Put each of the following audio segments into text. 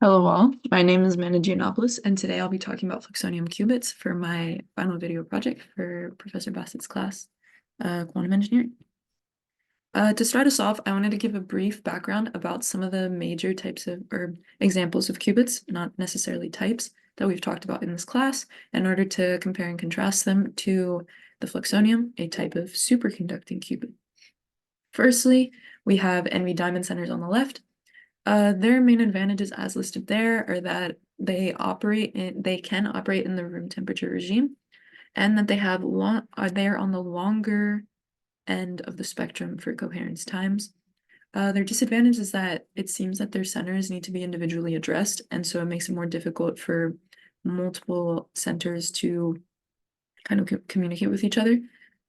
Hello all, my name is Amanda Giannopoulos, and today I'll be talking about Fluxonium qubits for my final video project for Professor Bassett's class, Quantum Engineering. To start us off, I wanted to give a brief background about some of the major types of, or examples of qubits, not necessarily types, that we've talked about in this class, in order to compare and contrast them to the Fluxonium, a type of superconducting qubit. Firstly, we have NV diamond centers on the left. Their main advantages as listed there are that they can operate in the room temperature regime, and that they're on the longer end of the spectrum for coherence times. Their disadvantage is that it seems that their centers need to be individually addressed, and so it makes it more difficult for multiple centers to kind of communicate with each other.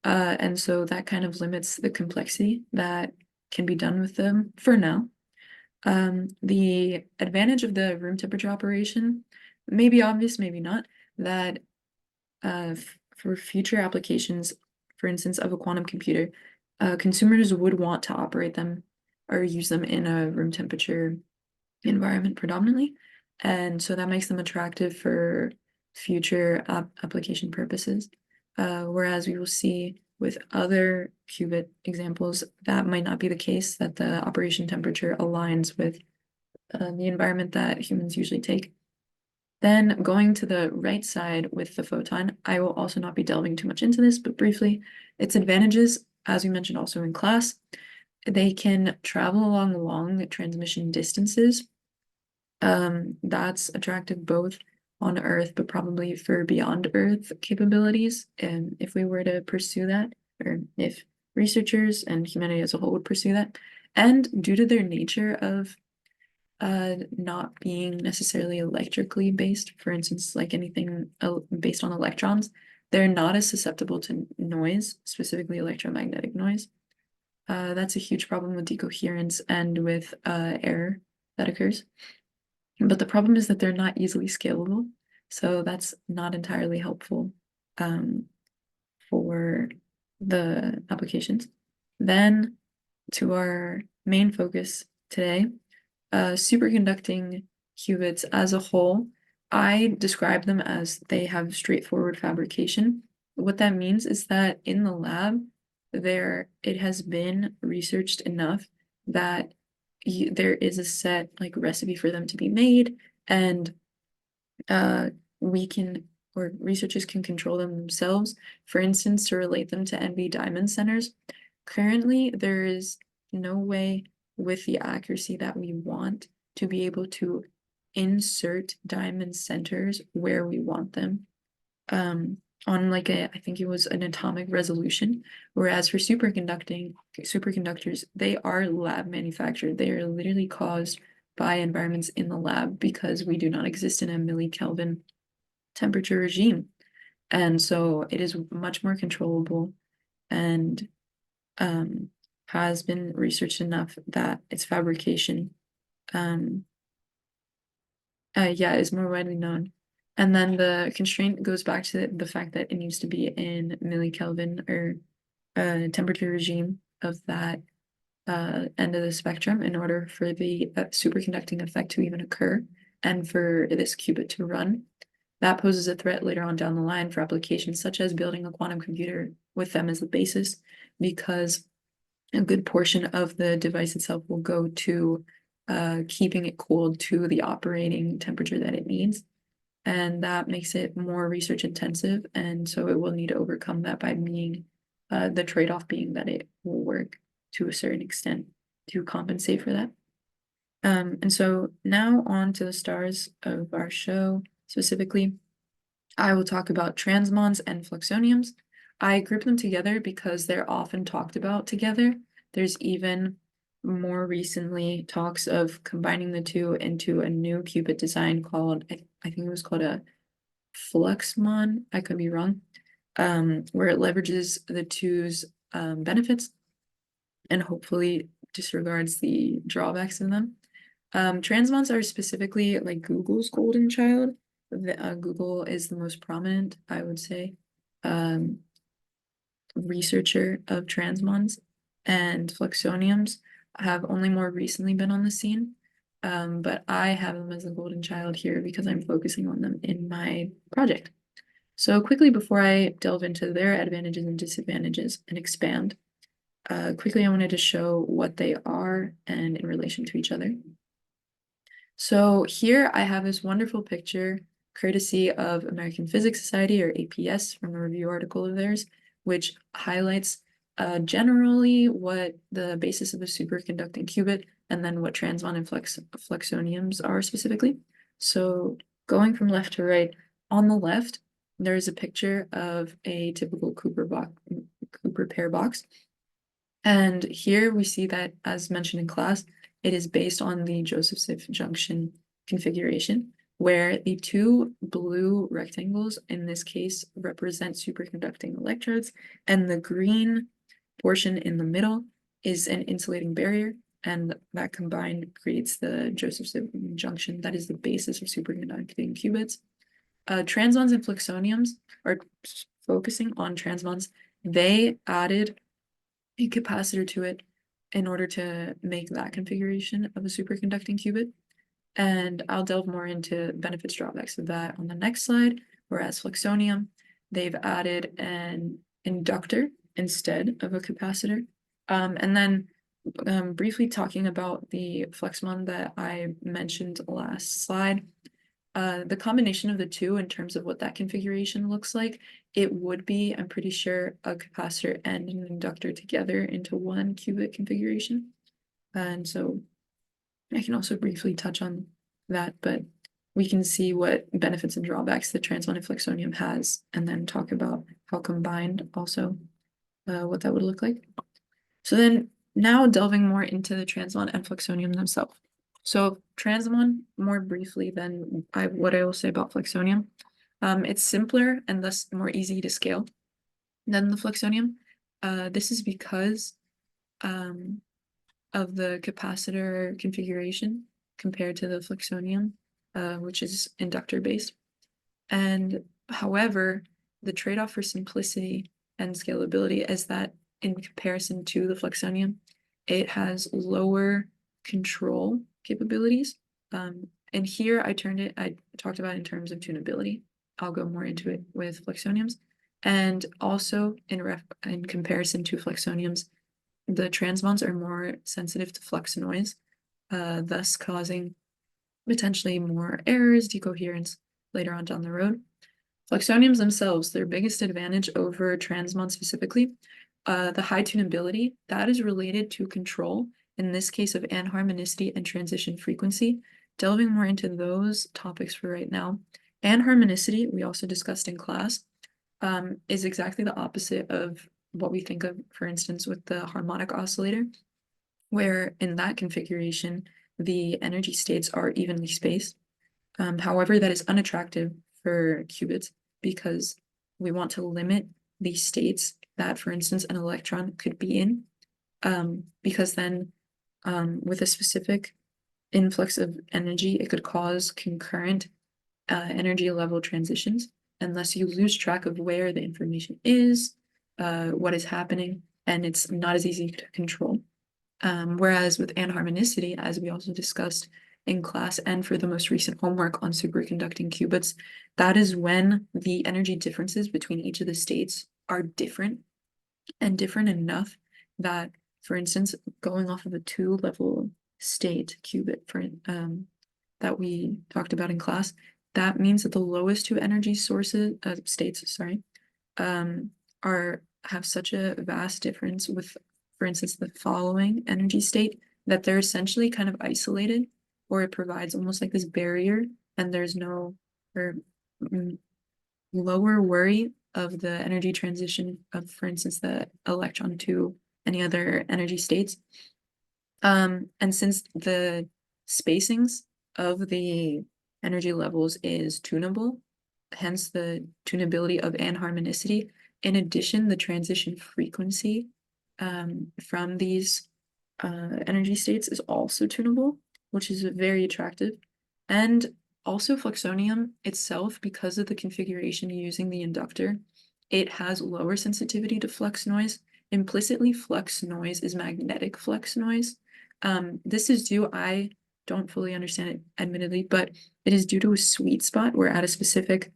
And so that kind of limits the complexity that can be done with them for now. The advantage of the room temperature operation may be obvious, maybe not, that for future applications, for instance, of a quantum computer, consumers would want to operate them or use them in a room temperature environment predominantly. And so that makes them attractive for future application purposes. Whereas we will see with other qubit examples, that might not be the case, that the operation temperature aligns with the environment that humans usually take. Then going to the right side with the photon, I will also not be delving too much into this, but briefly, its advantages, as we mentioned also in class, they can travel along long transmission distances. That's attractive both on Earth, but probably for beyond Earth capabilities. And if we were to pursue that, or if researchers and humanity as a whole would pursue that, and due to their nature of not being necessarily electrically based, for instance, like anything based on electrons, they're not as susceptible to noise, specifically electromagnetic noise. That's a huge problem with decoherence and with error that occurs. But the problem is that they're not easily scalable, so that's not entirely helpful for the applications. Then to our main focus today, superconducting qubits as a whole, I describe them as they have straightforward fabrication. What that means is that in the lab, it has been researched enough that there is a set like recipe for them to be made, and we can, or researchers can control them themselves. For instance, to relate them to NV diamond centers. Currently, there is no way with the accuracy that we want to be able to insert diamond centers where we want them. On like I think it was an atomic resolution, whereas for superconductors, they are lab manufactured. They are literally caused by environments in the lab because we do not exist in a millikelvin temperature regime. And so it is much more controllable and has been researched enough that its fabrication is more widely known. And then the constraint goes back to the fact that it needs to be in millikelvin or temperature regime of that end of the spectrum in order for the superconducting effect to even occur and for this qubit to run. That poses a threat later on down the line for applications such as building a quantum computer with them as the basis, because a good portion of the device itself will go to keeping it cooled to the operating temperature that it needs. And that makes it more research intensive. And so it will need to overcome that by being the trade-off being that it will work to a certain extent to compensate for that. And so now on to the stars of our show. Specifically, I will talk about transmons and fluxoniums. I group them together because they're often talked about together. There's even more recently talks of combining the two into a new qubit design called, I think it was called a Fluxmon, I could be wrong, where it leverages the two's benefits and hopefully disregards the drawbacks of them. Transmons are specifically like Google's golden child. Google is the most prominent, I would say, researcher of transmons, and fluxoniums have only more recently been on the scene. but I have them as a golden child here because I'm focusing on them in my project. So quickly before I delve into their advantages and disadvantages and expand, quickly I wanted to show what they are and in relation to each other. So here I have this wonderful picture, courtesy of American Physics Society, or APS, from a review article of theirs, which highlights generally what the basis of a superconducting qubit and then what transmon and fluxoniums are specifically. So going from left to right, on the left, there is a picture of a typical Cooper pair box. And here we see that, as mentioned in class, it is based on the Joseph-Swift junction configuration, where the two blue rectangles in this case represent superconducting electrodes, and the green portion in the middle is an insulating barrier, and that combined creates the Joseph-Swift junction that is the basis of superconducting qubits. Transons and fluxoniums are focusing on transons. They added a capacitor to it in order to make that configuration of a superconducting qubit. And I'll delve more into benefits, drawbacks of that on the next slide. Whereas fluxonium, they've added an inductor instead of a capacitor. And then briefly talking about the fluxmon that I mentioned last slide. The combination of the two in terms of what that configuration looks like, it would be, I'm pretty sure, a capacitor and an inductor together into one qubit configuration. And so I can also briefly touch on that, but we can see what benefits and drawbacks the transmon and fluxonium has, and then talk about how combined also what that would look like. So then now delving more into the transmon and fluxonium themselves. So transmon, more briefly than what I will say about fluxonium. It's simpler and thus more easy to scale than the fluxonium. This is because of the capacitor configuration compared to the fluxonium, which is inductor based. And however, the trade-off for simplicity and scalability is that in comparison to the fluxonium, it has lower control capabilities. And here I talked about in terms of tunability. I'll go more into it with fluxoniums. And also in comparison to fluxoniums, the transmons are more sensitive to flux noise, thus causing potentially more errors, decoherence later on down the road. Fluxoniums themselves, their biggest advantage over transmon specifically, the high tunability, that is related to control, in this case of anharmonicity and transition frequency. Delving more into those topics for right now. Anharmonicity, we also discussed in class, is exactly the opposite of what we think of, for instance, with the harmonic oscillator, where in that configuration, the energy states are evenly spaced. However, that is unattractive for qubits because we want to limit the states that, for instance, an electron could be in, because then with a specific influx of energy, it could cause concurrent energy level transitions, unless you lose track of where the information is, what is happening, and it's not as easy to control. Whereas with anharmonicity, as we also discussed in class and for the most recent homework on superconducting qubits, that is when the energy differences between each of the states are different, and different enough that, for instance, going off of a two-level state qubit that we talked about in class, that means that the lowest two energy states, have such a vast difference with, for instance, the following energy state, that they're essentially kind of isolated, or it provides almost like this barrier, and there's no lower worry of the energy transition of, for instance, the electron to any other energy states. And since the spacings of the energy levels is tunable, hence the tunability of anharmonicity. In addition, the transition frequency from these energy states is also tunable, which is very attractive. And also fluxonium itself, because of the configuration using the inductor, it has lower sensitivity to flux noise. Implicitly, flux noise is magnetic flux noise. This is due, I don't fully understand it, admittedly, but it is due to a sweet spot where at a specific,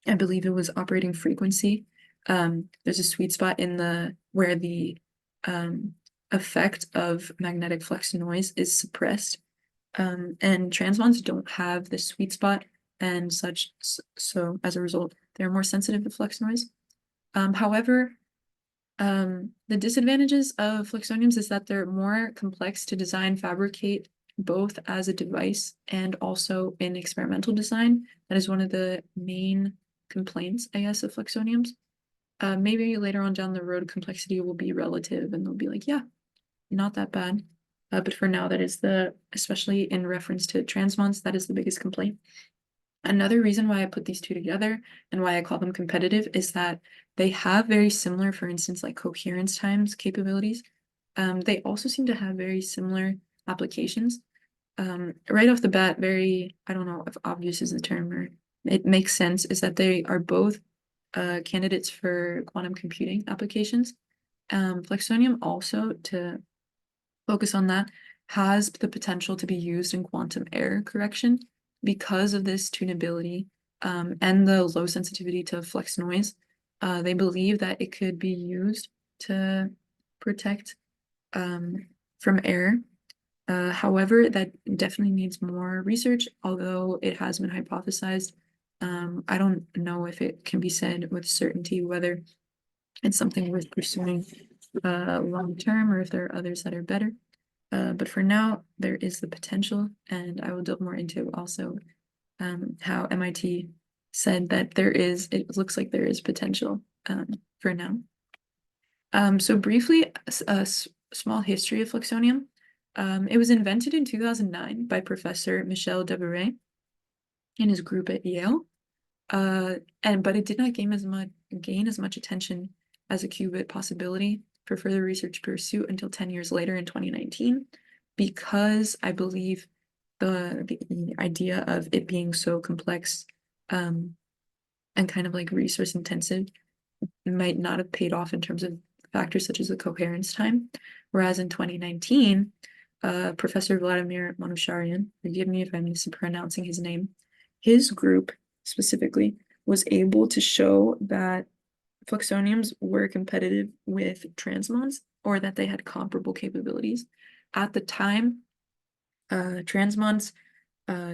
I believe it was operating frequency, there's a sweet spot in the where the effect of magnetic flux noise is suppressed. And transmons don't have this sweet spot and such, so as a result, they're more sensitive to flux noise. However, the disadvantages of fluxoniums is that they're more complex to design, fabricate, both as a device and also in experimental design. That is one of the main complaints, I guess, of fluxoniums. Maybe later on down the road, complexity will be relative and they'll be like, yeah, not that bad. But for now, that is especially in reference to transmons, that is the biggest complaint. Another reason why I put these two together and why I call them competitive is that they have very similar, for instance, like coherence times capabilities. They also seem to have very similar applications. Right off the bat, very, I don't know if obvious is the term or it makes sense, is that they are both candidates for quantum computing applications. Fluxonium also, to focus on that, has the potential to be used in quantum error correction because of this tunability and the low sensitivity to flux noise. They believe that it could be used to protect from error. However, that definitely needs more research, although it has been hypothesized. I don't know if it can be said with certainty whether it's something worth pursuing long term or if there are others that are better. But for now, there is the potential, and I will delve more into also how MIT said that it looks like there is potential for now. So briefly, a small history of fluxonium. It was invented in 2009 by Professor Michel Deboré and his group at Yale. But it did not gain as much attention as a qubit possibility for further research pursuit until 10 years later in 2019, because I believe the idea of it being so complex and kind of like resource intensive might not have paid off in terms of factors such as the coherence time. Whereas in 2019, Professor Vladimir Manoucharian, forgive me if I'm mispronouncing his name, his group specifically was able to show that fluxoniums were competitive with transmons, or that they had comparable capabilities. At the time, transmons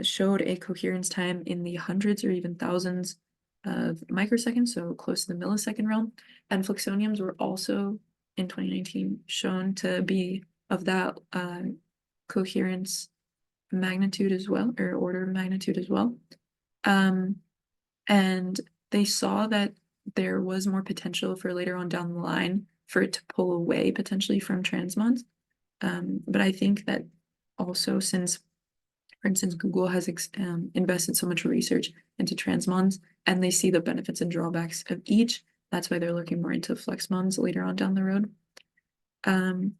showed a coherence time in the hundreds or even thousands of microseconds, so close to the millisecond realm. And fluxoniums were also in 2019 shown to be of that coherence magnitude as well, or order of magnitude as well. And they saw that there was more potential for later on down the line for it to pull away potentially from transmons. But I think that also, since, for instance, Google has invested so much research into transmons and they see the benefits and drawbacks of each, that's why they're looking more into fluxmons later on down the road. And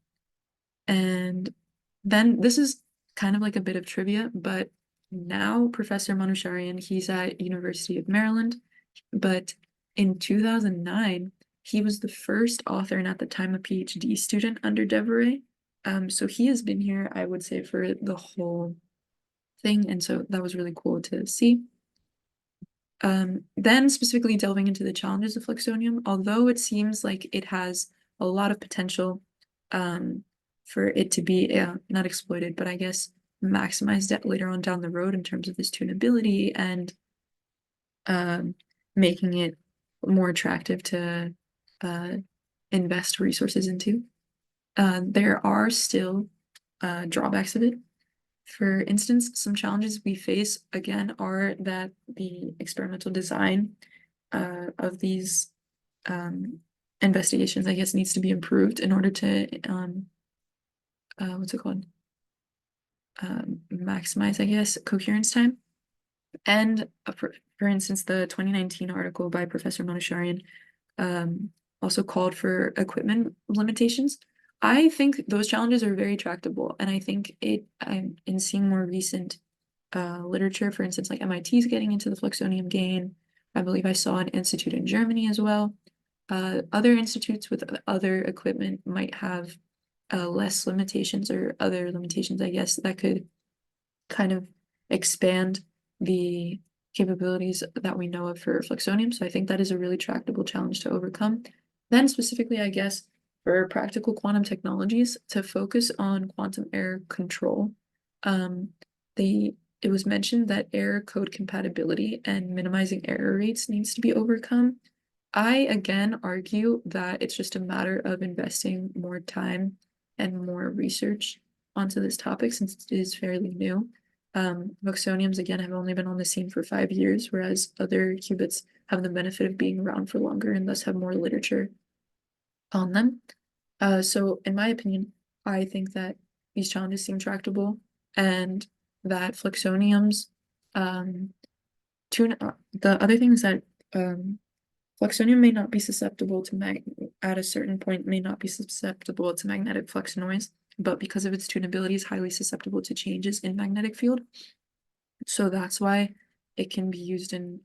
then this is kind of like a bit of trivia, but now Professor Manoucharian, he's at University of Maryland, but in 2009, he was the first author and at the time a PhD student under Deboré. So he has been here, I would say, for the whole thing, and so that was really cool to see. Then specifically delving into the challenges of fluxonium, although it seems like it has a lot of potential for it to be not exploited, but I guess maximized later on down the road in terms of this tunability and making it more attractive to invest resources into. There are still drawbacks of it. For instance, some challenges we face, again, are that the experimental design of these investigations, I guess, needs to be improved in order to, what's it called? Maximize, I guess, coherence time. And for instance, the 2019 article by Professor Manoucharian also called for equipment limitations. I think those challenges are very tractable, and I think in seeing more recent literature, for instance, like MIT is getting into the fluxonium gain. I believe I saw an institute in Germany as well. Other institutes with other equipment might have less limitations or other limitations, I guess, that could kind of expand the capabilities that we know of for Fluxonium. So I think that is a really tractable challenge to overcome. Then specifically, I guess, for practical quantum technologies, to focus on quantum error control. It was mentioned that error code compatibility and minimizing error rates needs to be overcome. I again argue that it's just a matter of investing more time and more research onto this topic since it is fairly new. Fluxoniums, again, have only been on the scene for 5 years, whereas other qubits have the benefit of being around for longer and thus have more literature on them. So in my opinion, I think that these challenges seem tractable and that Fluxoniums, the other thing is that Fluxonium may not be susceptible to at a certain point may not be susceptible to magnetic flux noise, but because of its tunability is highly susceptible to changes in magnetic field. So that's why it can be used in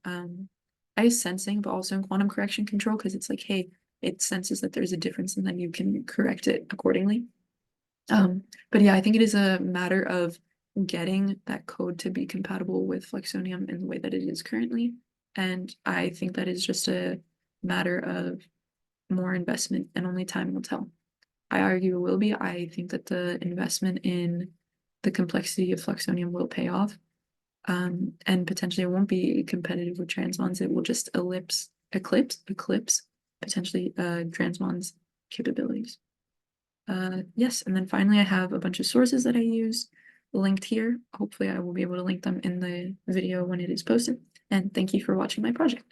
ice sensing, but also in quantum correction control, because it's like, hey, it senses that there's a difference and then you can correct it accordingly. But yeah, I think it is a matter of getting that code to be compatible with Fluxonium in the way that it is currently. And I think that is just a matter of more investment and only time will tell. I argue it will be. I think that the investment in the complexity of Fluxonium will pay off. And potentially it won't be competitive with transmons. It will just eclipse potentially transmons capabilities. Yes, and then finally I have a bunch of sources that I use linked here. Hopefully I will be able to link them in the video when it is posted. And thank you for watching my project.